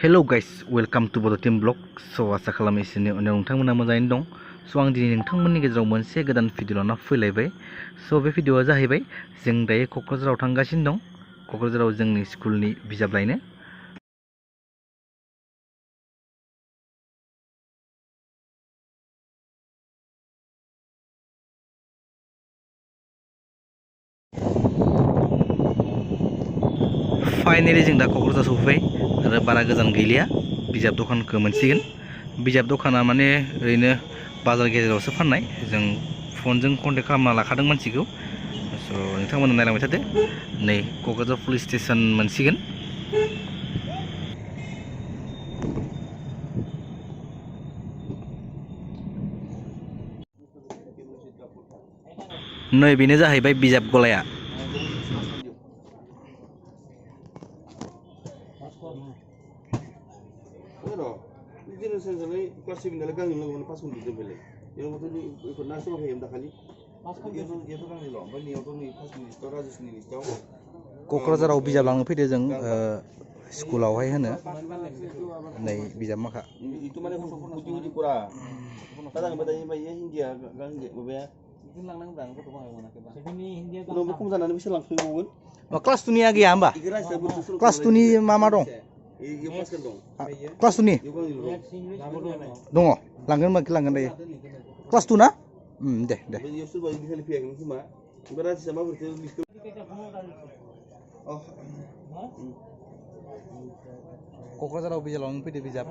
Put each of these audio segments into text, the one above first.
Hello guys, welcome to Bodo Team Blog. So आसा खालामो इसोरनि अननायाव नोंथांमोना मोजाङैनो दं. So आं दिनै नोंथांमोननि गेजेराव मोनसे गोदान भिडिअ लाना फैलायबाय. So बे भिडिअआ जाहैबाय जों दायो क'क्राझाराव थांगासिनो दं. क'क्राझाराव जोंनि स्कुलनि बिजाब लायनो. फाइनालि जों दा क'क्राझार सफैबाय आरो बारा गोजान गैलिया. बिजाब दखानखौ मोनसिगोन. बिजाब दखाना माने ओरैनो बाजार गेजेरावसो फाननाय. जों फनजों कन्टेक्ट खालामना लाखादों मानसिखौ. स' नोंथांमोना नायलांबाय थादो. नै क'क्राझार पुलिस स्टेसन मोनसिगोन. नै बेनो जाहैबाय बिजाब गलाया. क'क्राझाराव बिजाब लांनो फैदो जों स्कुलावहाय होनो नै बिजाब माखा क्लास 2 निया गैया होमबा क्लास 2 नि मा दं क्लास 2 नि दङ लांगोन होमबा लांगोन दायो क्लास 2 ना दे क'क्राझाराव बिजाब लांनो फैदो बिजाब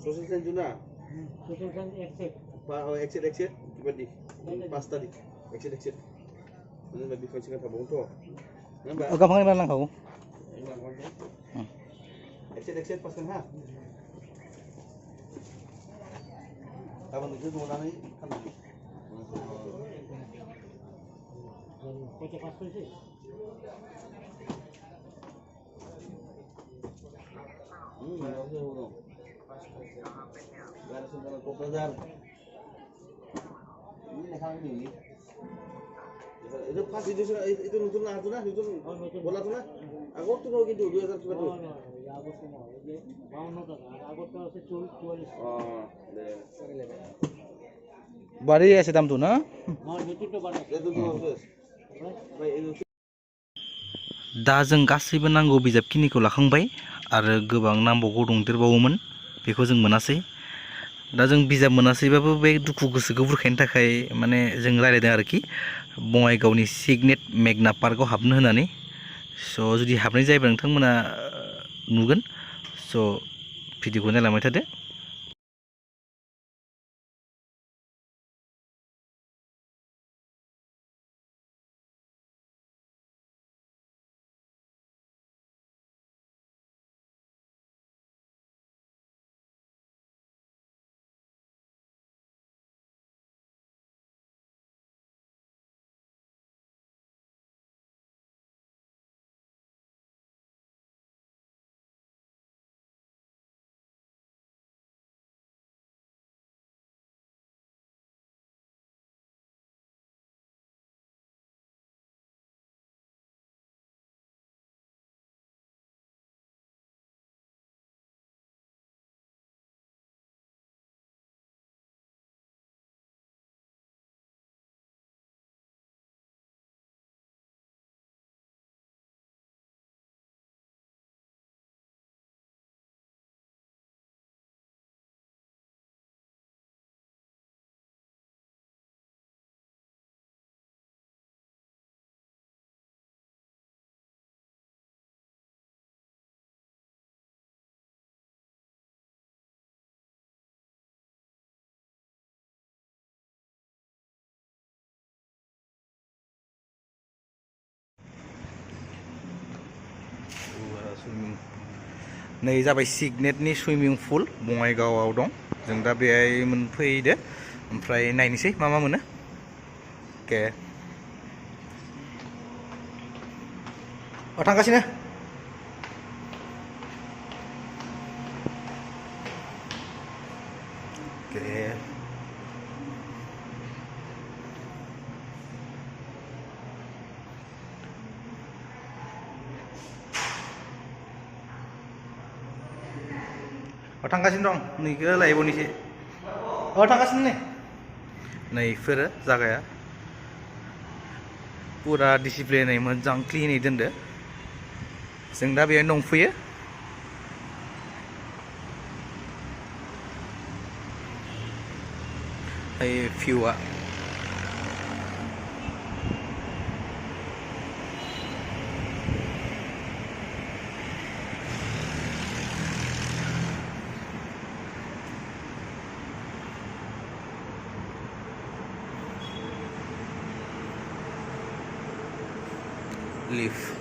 Social science na? Social science exit. Exit. Coba di. Pas tadi. Exit. Ini lebih fancy kan tabung tu. Nampak? Oh, gampang ni lang kau. Exit pas kan ha. Abang tu tu mana ni? Kan ni. Pakai paspor sih. Itu pas itu nonton bola tu na aku tu no gitu 2000 tu bari ya sedam tu na दा जों गासैबो नांगौ बिजाबखिनिखौ लाखांबाय आरो गोबां नांबावगौ दंदेरबावोमोन बेखौ जों मोनासै दा जों बिजाब मोनासैबाबो बे दुखु गोसोखौ बुरखायनो थाखाय माने जों रायलायदों आरोखि बङाइगावनि सिगनेट मेघना पार्कआव हाबनो होननानै स' जुदि हाबनाय जायोबा नोंथांमोना नुगोन स' भिडिअखौ नायलांबाय थादो। नै जाबाय सिगनेटनि सुइमिं पुल बङाइगावआव दं जों दा बेहाय मोनफैदो ओमफ्राय नायनोसै मा मा मोनो के थांगासिनो के थांगासिनो दं नैखौ लायबावनोसै थांगासिनो नै इफोरो जागाया पुरा डिसिप्लिनै मोजां क्लिनै दोनदो जों दा बेहाय दंफैयो भिउआ लिफ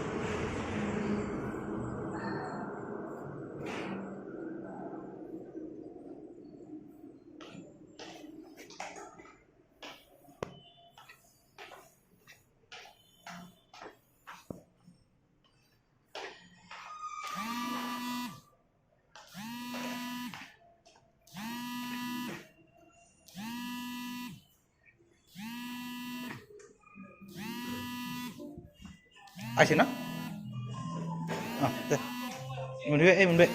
आइसै ना दे मोनबाय मोनबाय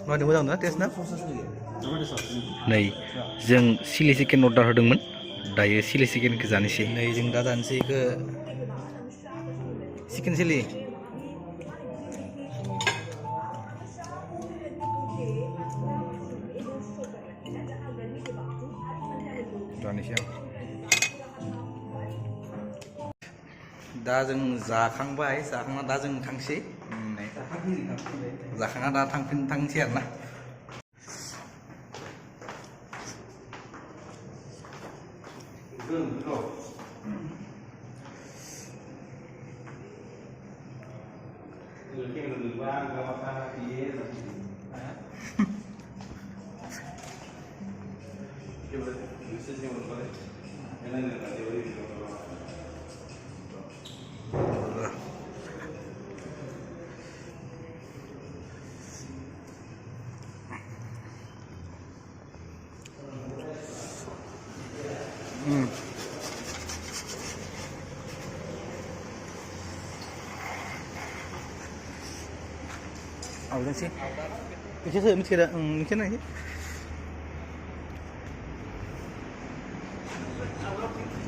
माबायदि मोजां ना टेस्ट ना नै जों चिलि चिकेन अर्डार होदोंमोन दायो चिलि चिकेनखौ जानोसै नै जों दा जानोसै इखौ चिकेन चिलि जानोसै आं दा जों जाखांबाय जाखांना दा जों थांसै जाखांना दा थांसै आरो ना आवजोंसै एसेसो मिथिगोदा मिथिया ना एसे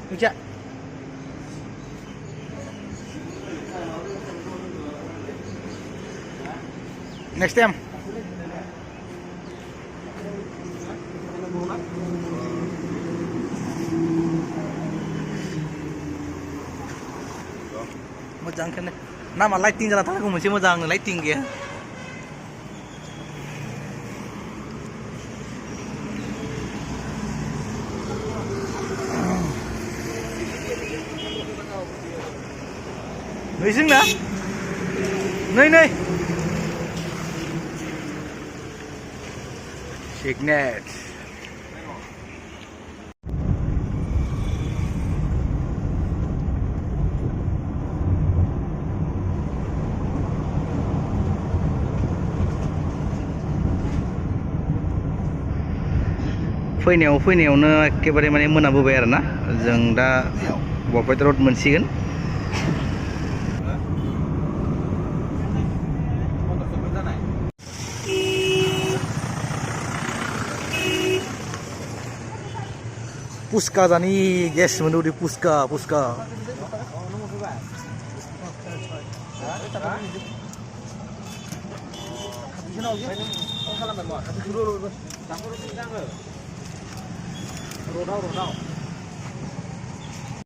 मिथिया नेक्स्ट टाइम मोजां खोनो नामा लाइटिं जाना थानांगौ मोनसे मोजां लाइटिं गैया नैजोंना नै Cygnett फैनायावनो एखेबारे माने मोनाबोबाय आरोना जों दा बरपेटा रड मोनसिगोन पुस्का जानी गेस मोनो पुस्का रोडाव